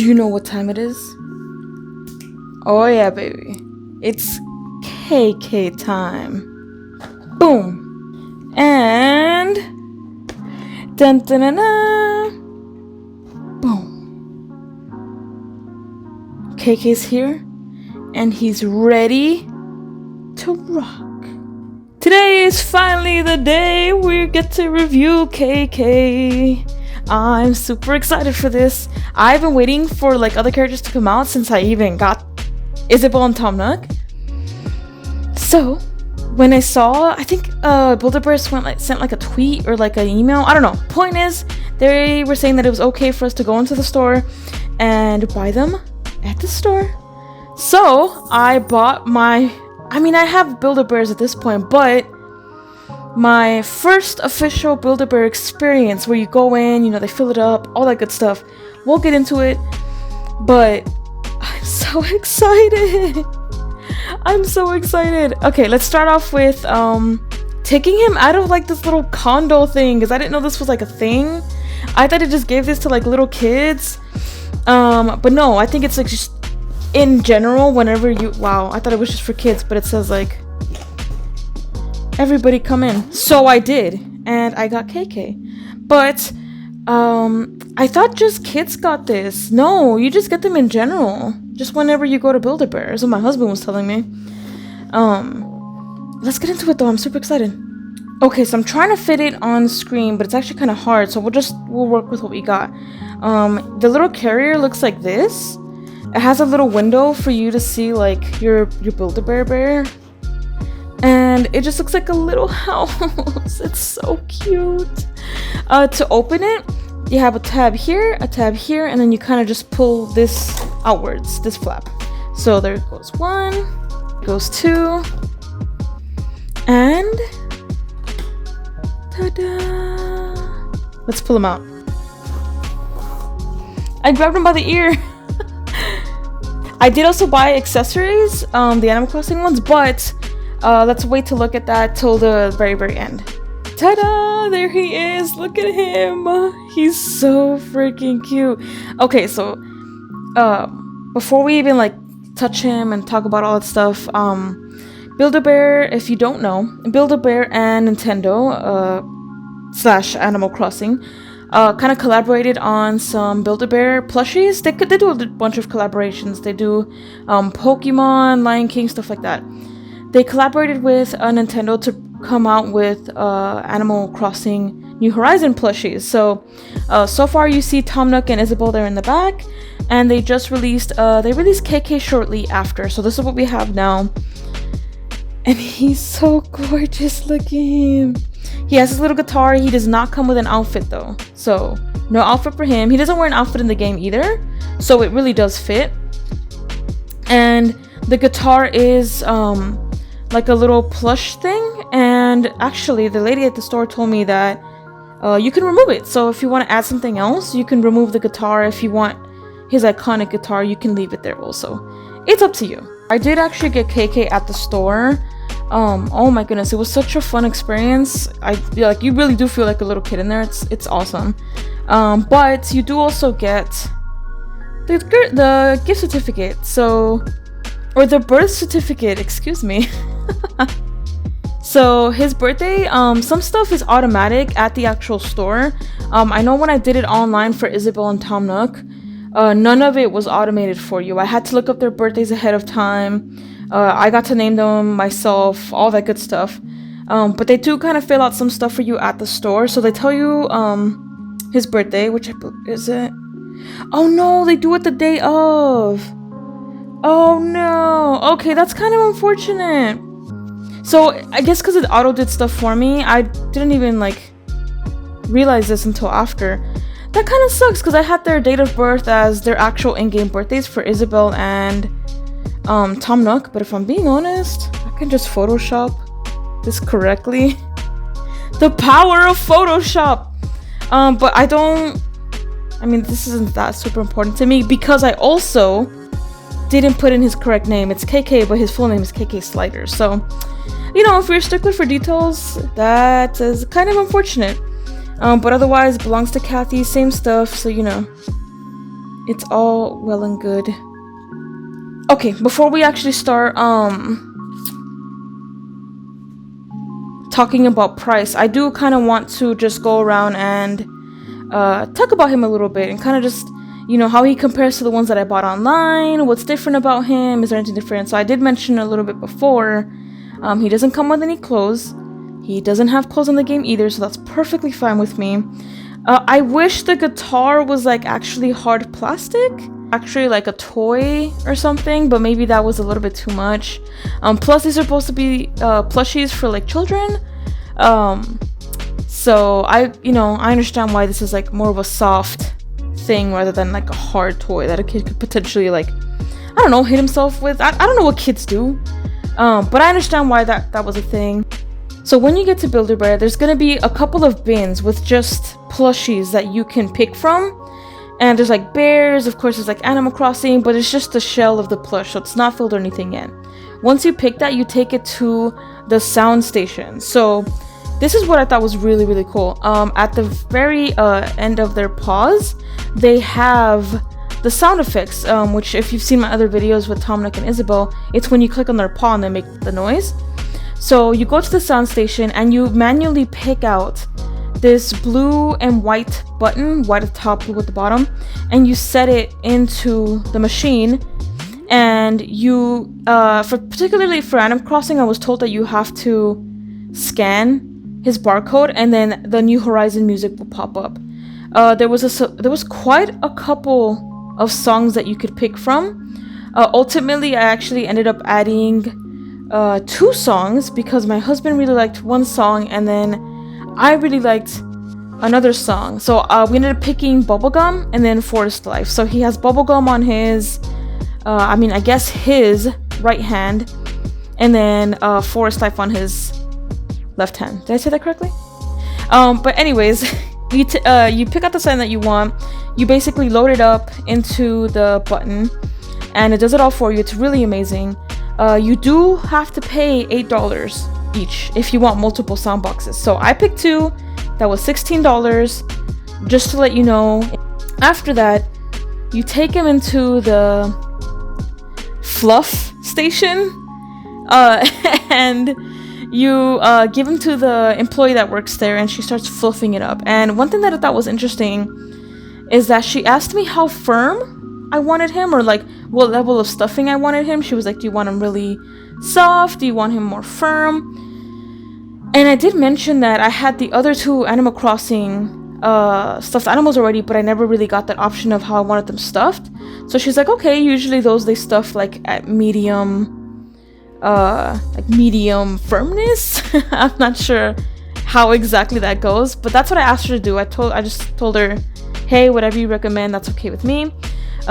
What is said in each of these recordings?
Do you know what time it is? Oh yeah, baby. It's KK time. Boom. And dun dun dun dun. Boom. KK's here and he's ready to rock. Today is finally the day we get to review KK. I'm super excited for this. I've been waiting for like other characters to come out since I even got Isabelle and Tom Nook. So when I saw, I think Build-A-Bear sent like a tweet or like an email. I don't know. Point is, they were saying that it was okay for us to go into the store and buy them at the store. So I bought I have Build-A-Bears at this point, but my first official Build-A-Bear experience where you go in, they fill it up, all that good stuff. We'll get into it, but I'm so excited. I'm so excited. Okay, let's start off with taking him out of like this little condo thing, because I didn't know this was like a thing. I thought it just gave this to like little kids. But no, I think it's like just in general whenever wow, I thought it was just for kids, but it says like everybody come in. So I did, and I got KK. But I thought just kids got this. No, you just get them in general. Just whenever you go to Build-A-Bear. That's what my husband was telling me. Let's get into it though. I'm super excited. Okay, so I'm trying to fit it on screen, but it's actually kind of hard. So we'll work with what we got. The little carrier looks like this. It has a little window for you to see like your Build-A-Bear bear. And it just looks like a little house. It's so cute. To open it, you have a tab here, and then you kind of just pull this outwards, this flap. So there goes one, goes two, and ta-da! Let's pull them out. I grabbed him by the ear. I did also buy accessories, the Animal Crossing ones, but let's wait to look at that till the very, very end. Ta-da! There he is! Look at him! He's so freaking cute. Okay, so before we even like touch him and talk about all that stuff, Build-A-Bear, if you don't know, Build-A-Bear and Nintendo / Animal Crossing kind of collaborated on some Build-A-Bear plushies. They do a bunch of collaborations. They do Pokemon, Lion King, stuff like that. They collaborated with Nintendo to come out with Animal Crossing New Horizon plushies. So far you see Tom Nook and Isabelle there in the back, and they just released KK shortly after. So this is what we have now, and he's so gorgeous. Look at him. He has his little guitar. He does not come with an outfit though, so no outfit for him. He doesn't wear an outfit in the game either, so it really does fit. And the guitar is like a little plush thing, and actually the lady at the store told me that you can remove it. So if you want to add something else, you can remove the guitar. If you want his iconic guitar, you can leave it there also. It's up to you. I did actually get KK at the store. Oh my goodness, it was such a fun experience. You really do feel like a little kid in there. It's awesome. But you do also get the gift certificate, or the birth certificate, excuse me. So his birthday, some stuff is automatic at the actual store. I know when I did it online for Isabelle and Tom Nook, none of it was automated for you. I had to look up their birthdays ahead of time. I got to name them myself, all that good stuff. But they do kind of fill out some stuff for you at the store. So they tell you his birthday, which is it? Oh no, they do it the day of. Oh no. Okay, that's kind of unfortunate. So I guess because it auto did stuff for me, I didn't even like realize this until after. That kind of sucks because I had their date of birth as their actual in-game birthdays for Isabelle and Tom Nook. But if I'm being honest, I can just Photoshop this correctly. The power of Photoshop. But this isn't that super important to me because I also didn't put in his correct name. It's KK, but his full name is KK Sliders. So, if you're a stickler for details, that is kind of unfortunate. But otherwise, belongs to Kathy, same stuff, so It's all well and good. Okay, before we actually start talking about price, I do kind of want to just go around and talk about him a little bit and kind of just, you know, how he compares to the ones that I bought online, what's different about him, is there anything different? So I did mention a little bit before, he doesn't come with any clothes. He doesn't have clothes in the game either, so that's perfectly fine with me. I wish the guitar was like actually hard plastic, actually like a toy or something, but maybe that was a little bit too much. Plus these are supposed to be plushies for like children. So I understand why this is like more of a soft thing rather than like a hard toy that a kid could potentially like, I don't know, hit himself with. I don't know what kids do, but I understand why that was a thing. So when you get to Build-A-Bear, there's gonna be a couple of bins with just plushies that you can pick from. And there's like bears, of course there's like Animal Crossing, but it's just the shell of the plush, so it's not filled or anything in. Once you pick that, you take it to the sound station. So this is what I thought was really, really cool. At the very end of their paws, they have the sound effects, which if you've seen my other videos with Tom, Nook, and Isabel, it's when you click on their paw and they make the noise. So you go to the sound station and you manually pick out this blue and white button, white at the top, blue at the bottom, and you set it into the machine. And you, particularly for Animal Crossing, I was told that you have to scan his barcode, and then the New Horizon music will pop up. There was quite a couple of songs that you could pick from. Ultimately, I actually ended up adding 2 songs because my husband really liked one song and then I really liked another song. So we ended up picking Bubblegum and then Forest Life. So he has Bubblegum on his, I guess his right hand, and then Forest Life on his left hand. Did I say that correctly? But anyways, you pick out the sign that you want. You basically load it up into the button and it does it all for you. It's really amazing. You do have to pay $8 each if you want multiple sound boxes. So I picked 2. That was $16, just to let you know. After that, you take him into the fluff station, and you give him to the employee that works there, and she starts fluffing it up. And one thing that I thought was interesting is that she asked me how firm I wanted him, or like what level of stuffing I wanted him. She was like, do you want him really soft? Do you want him more firm? And I did mention that I had the other 2 Animal Crossing stuffed animals already, but I never really got that option of how I wanted them stuffed. So she's like, okay, usually those they stuff like at medium firmness. I'm not sure how exactly that goes, but that's what I asked her to do. I just told her, hey, whatever you recommend, that's okay with me.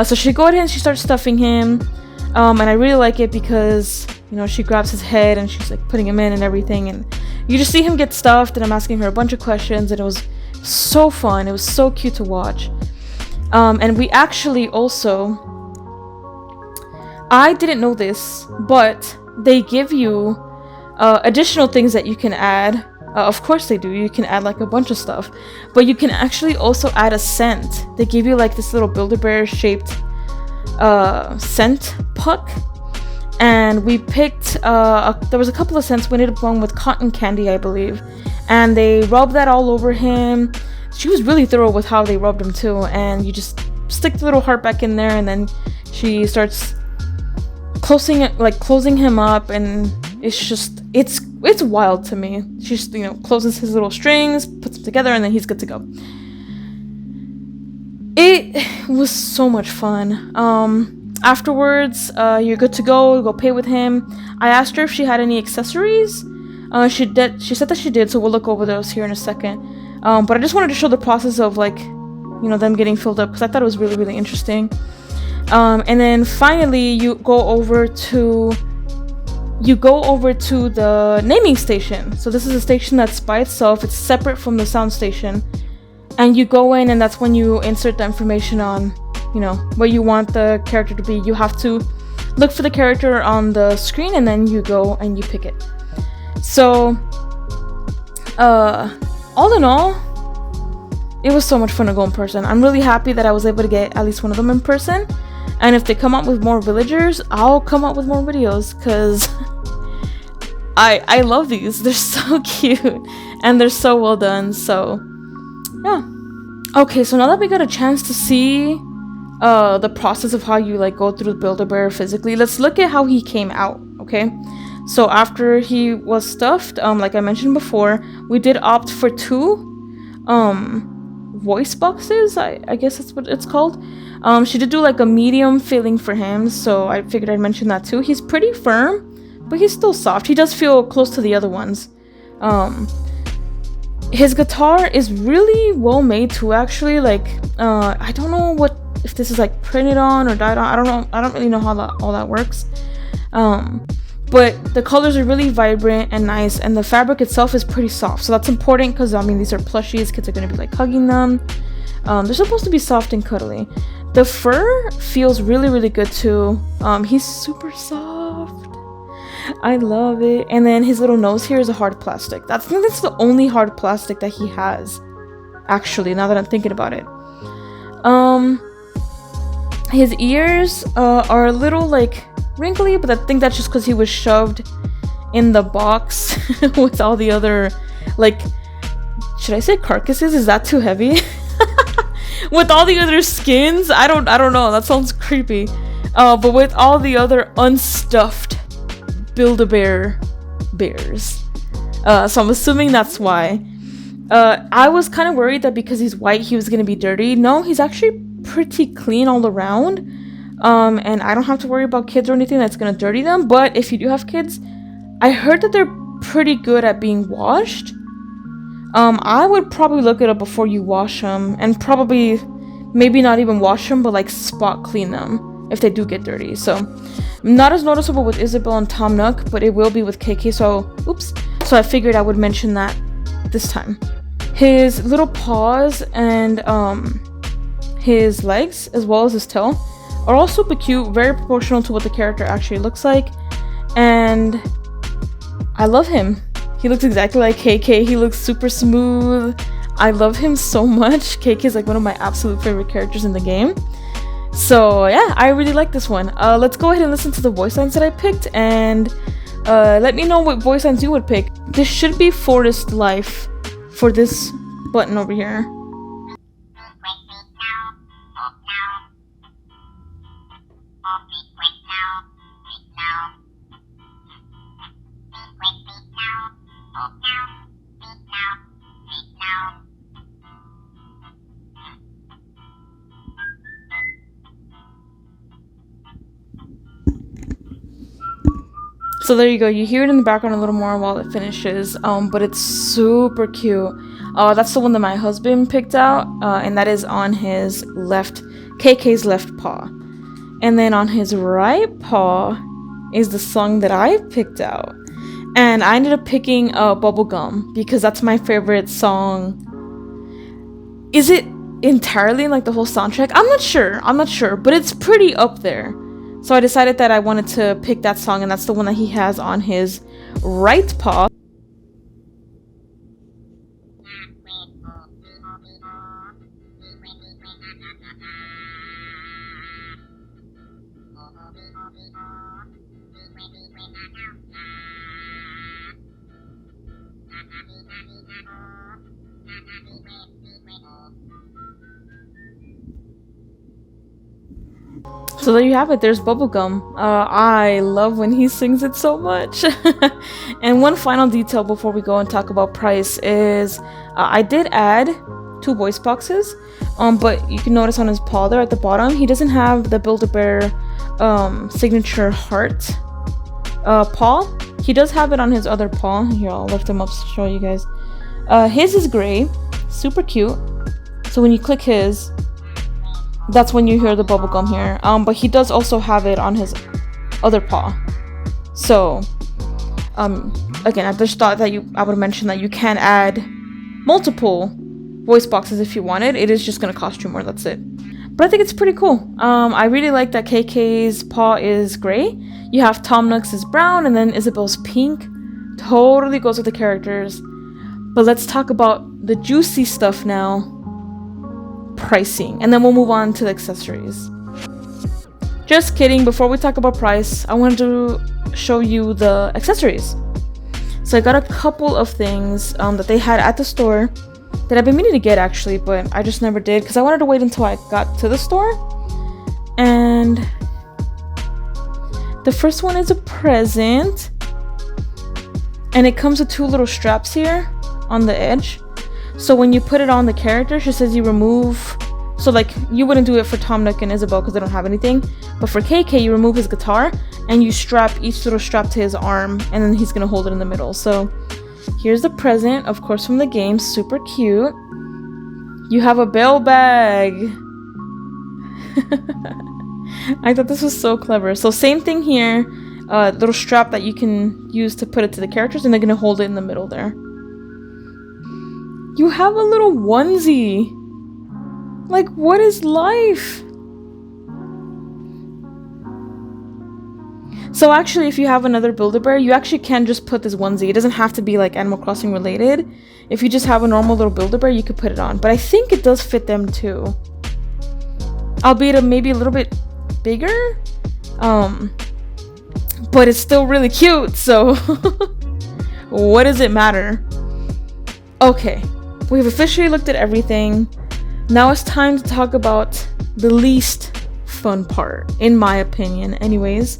So she go ahead and she starts stuffing him, and I really like it because, you know, she grabs his head and she's like putting him in and everything, and you just see him get stuffed, and I'm asking her a bunch of questions, and it was so fun. It was so cute to watch. And we actually also, I didn't know this, but they give you additional things that you can add. Of course they do. You can add like a bunch of stuff, but you can actually also add a scent. They give you like this little Build-A-Bear shaped scent puck, and we picked there was a couple of scents. We ended up going with cotton candy, I believe, and they rubbed that all over him. She was really thorough with how they rubbed him too, and you just stick the little heart back in there, and then she starts closing him up, and it's wild to me. She just, closes his little strings, puts them together, and then he's good to go. It was so much fun. Afterwards, you're good to go pay with him. I asked her if she had any accessories. She said that she did, so we'll look over those here in a second. But I just wanted to show the process of them getting filled up, because I thought it was really, really interesting. And then finally you go over to the naming station. So this is a station that's by itself. It's separate from the sound station, and you go in, and that's when you insert the information on what you want the character to be. You have to look for the character on the screen, and then you go and you pick it. So all in all, it was so much fun to go in person. I'm really happy that I was able to get at least one of them in person. And if they come out with more villagers, I'll come out with more videos, because I love these. They're so cute and they're so well done. So yeah. Okay, so now that we got a chance to see the process of how you like go through the Build-A-Bear physically, let's look at how he came out. Okay, so after he was stuffed, like I mentioned before, we did opt for 2 voice boxes, I guess that's what it's called. She did do like a medium filling for him, so I figured I'd mention that too. He's pretty firm, but he's still soft. He does feel close to the other ones. His guitar is really well made too, actually. Like, I don't know if this is like printed on or dyed on. I don't know. I don't really know how all that works. But the colors are really vibrant and nice, and the fabric itself is pretty soft. So that's important, because I mean, these are plushies. Kids are gonna be like hugging them. They're supposed to be soft and cuddly. The fur feels really, really good too. He's super soft. I love it. And then his little nose here is a hard plastic. I think that's the only hard plastic that he has, actually, now that I'm thinking about it. His ears are a little like wrinkly, but I think that's just because he was shoved in the box with all the other, like, should I say carcasses? Is that too heavy? With all the other skins? I don't know. That sounds creepy. But with all the other unstuffed Build-A-Bear bears. So I'm assuming that's why. I was kind of worried that because he's white, he was going to be dirty. No, he's actually pretty clean all around. And I don't have to worry about kids or anything that's going to dirty them. But if you do have kids, I heard that they're pretty good at being washed. I would probably look it up before you wash them, and probably maybe not even wash them, but like spot clean them if they do get dirty. So not as noticeable with Isabel and Tom Nook, but it will be with KK. So oops. So I figured I would mention that this time. His little paws and his legs, as well as his tail, are all super cute, very proportional to what the character actually looks like, and I love him. He looks exactly like KK. He looks super smooth. I love him so much. KK is like one of my absolute favorite characters in the game. So yeah, I really like this one. Let's go ahead and listen to the voice lines that I picked, and let me know what voice lines you would pick. This should be Forest Life for this button over here. So there you go, you hear it in the background a little more while it finishes, but it's super cute. That's the one that my husband picked out, and that is on his KK's left paw. And then on his right paw is the song that I picked out. And I ended up picking Bubblegum, because that's my favorite song. Is it entirely like the whole soundtrack? I'm not sure, but it's pretty up there. So I decided that I wanted to pick that song, and that's the one that he has on his right paw. So there you have it, there's Bubblegum. I love when he sings it so much. And one final detail before we go and talk about price is I did add 2 voice boxes, but you can notice on his paw there at the bottom, he doesn't have the Build-A-Bear signature heart paw. He does have it on his other paw. Here, I'll lift him up to show you guys. His is gray, super cute. So when you click his, that's when you hear the bubblegum here. But he does also have it on his other paw. So, again, I just thought that I would mention that you can add multiple voice boxes if you wanted. It is just gonna cost you more, that's it. But I think it's pretty cool. I really like that KK's paw is gray. You have Tom Nook's is brown, and then Isabel's pink. Totally goes with the characters. But let's talk about the juicy stuff now. pricing, and then we'll move on to the accessories. Just kidding, before we talk about price, I wanted to show you the accessories. So I got a couple of things that they had at the store that I've been meaning to get actually, but I just never did because I wanted to wait until I got to the store. And the first one is a present, and it comes with 2 little straps here on the edge. So when you put it on the character, she says you remove, so like you wouldn't do it for Tom Nook and Isabelle because they don't have anything, but for KK you remove his guitar and you strap each little strap to his arm, and then he's gonna hold it in the middle. So here's the present, of course, from the game. Super cute. You have a bell bag. I thought this was so clever. So same thing here, little strap that you can use to put it to the characters, and they're gonna hold it in the middle there. You have a little onesie. Like, what is life? So actually, if you have another Build-A-Bear, you actually can just put this onesie. It doesn't have to be like Animal Crossing related. If you just have a normal little Build-A-Bear, you could put it on. But I think it does fit them too. Albeit maybe a little bit bigger. But it's still really cute, so what does it matter? Okay, we've officially looked at everything. Now it's time to talk about the least fun part, in my opinion, anyways.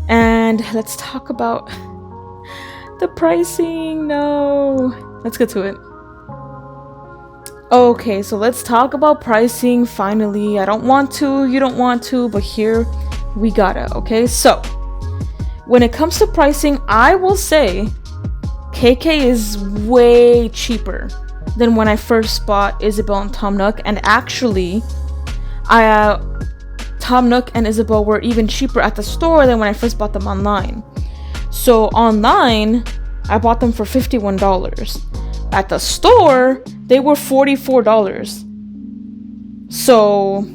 And let's talk about the pricing. No, let's get to it. Okay, so let's talk about pricing finally. I don't want to, you don't want to, but here we gotta, okay? So, when it comes to pricing, I will say KK is way cheaper than when I first bought Isabelle and Tom Nook, and actually, Tom Nook and Isabelle were even cheaper at the store than when I first bought them online. So online, I bought them for $51. At the store, they were $44. So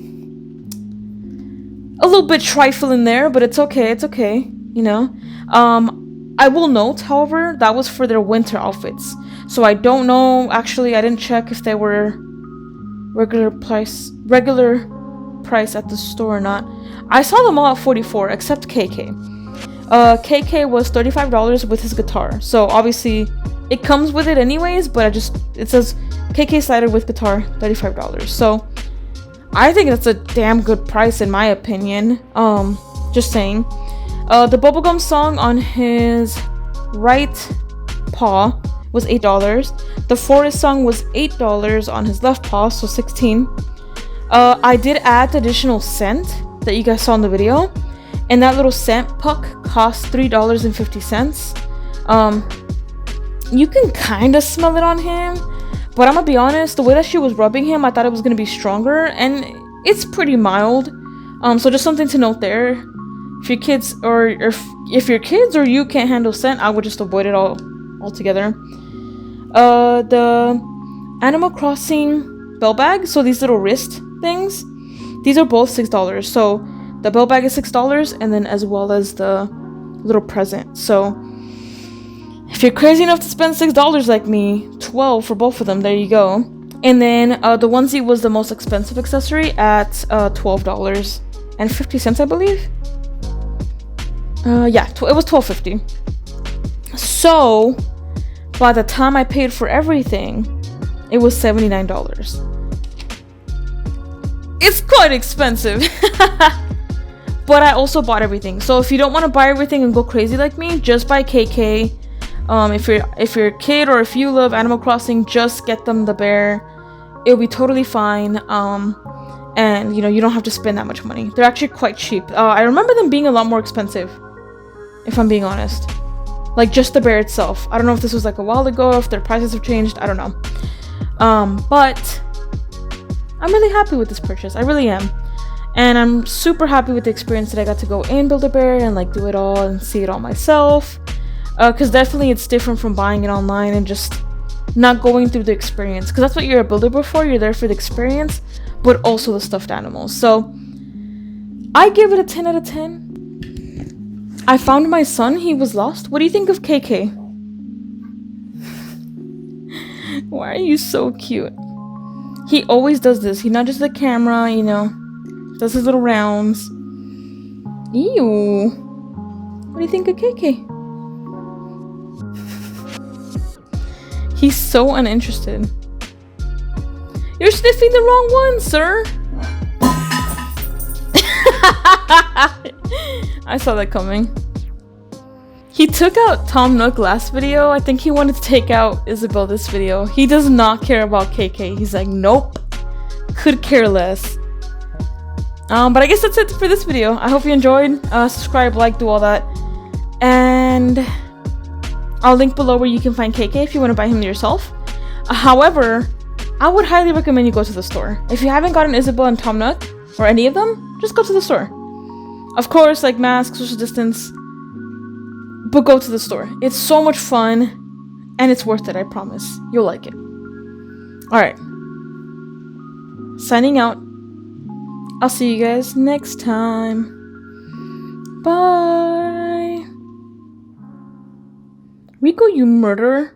a little bit trifling there, but it's okay, you know. I will note, however, that was for their winter outfits. So I don't know, actually I didn't check if they were regular price at the store or not. I saw them all at $44 except KK. KK was $35 with his guitar. So obviously it comes with it anyways, but it says KK slider with guitar, $35. So I think that's a damn good price in my opinion. Just saying. The bubblegum song on his right paw was $8. The forest song was $8 on his left paw, so $16. I did add the additional scent that you guys saw in the video, and that little scent puck cost $3.50. You can kind of smell it on him, but I'm gonna be honest, the way that she was rubbing him, I thought it was gonna be stronger, and it's pretty mild. So just something to note there. If your kids or you can't handle scent, I would just avoid it altogether. The Animal Crossing bell bag, so these little wrist things, these are both $6. So the bell bag is $6, and then as well as the little present. So if you're crazy enough to spend $6 like me, $12 for both of them, there you go. And then the onesie was the most expensive accessory at $12.50, I believe. Yeah, it was $12.50. So by the time I paid for everything, it was $79. It's quite expensive. But I also bought everything. So if you don't want to buy everything and go crazy like me, just buy KK. If you're a kid or if you love Animal Crossing, just get them the bear. It'll be totally fine. And you know, you don't have to spend that much money. They're actually quite cheap. I remember them being a lot more expensive, if I'm being honest. Like just the bear itself. I don't know if this was like a while ago, if their prices have changed, I don't know. But I'm really happy with this purchase. I really am. And I'm super happy with the experience that I got to go in Build-A-Bear and like do it all and see it all myself. Because definitely it's different from buying it online and just not going through the experience. Because that's what you're a Build-A-Bear for. You're there for the experience, but also the stuffed animals. So I give it a 10 out of 10. I found my son. He was lost. What do you think of KK? Why are you so cute? He always does this. He nudges the camera, you know, does his little rounds. Ew. What do you think of KK? He's so uninterested. You're sniffing the wrong one, sir. I saw that coming. He took out Tom Nook last video. I think he wanted to take out Isabel this video. He does not care about KK. He's like, nope. Could care less. But I guess that's it for this video. I hope you enjoyed. Subscribe, like, do all that. And I'll link below where you can find KK if you want to buy him yourself. However, I would highly recommend you go to the store. If you haven't gotten Isabel and Tom Nook, or any of them, just go to the store. Of course, like mask, social distance, but go to the store. It's so much fun, and it's worth it, I promise. You'll like it. Alright. Signing out. I'll see you guys next time. Bye. Rico, you murderer.